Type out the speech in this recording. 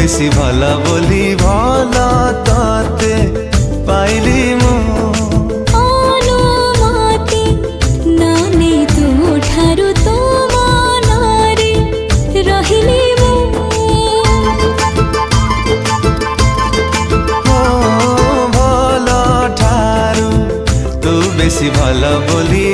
বেশি ভালা বলি ভালা তাতে পাইলি মু অনুমতি নানে ତୁ ଠାରୁ ତୋ ମନରେ ରହିଲି ମୁଁ ଭଲ ଠାରୁ ତୁ ବେଶି ଭଲ ବୋଲି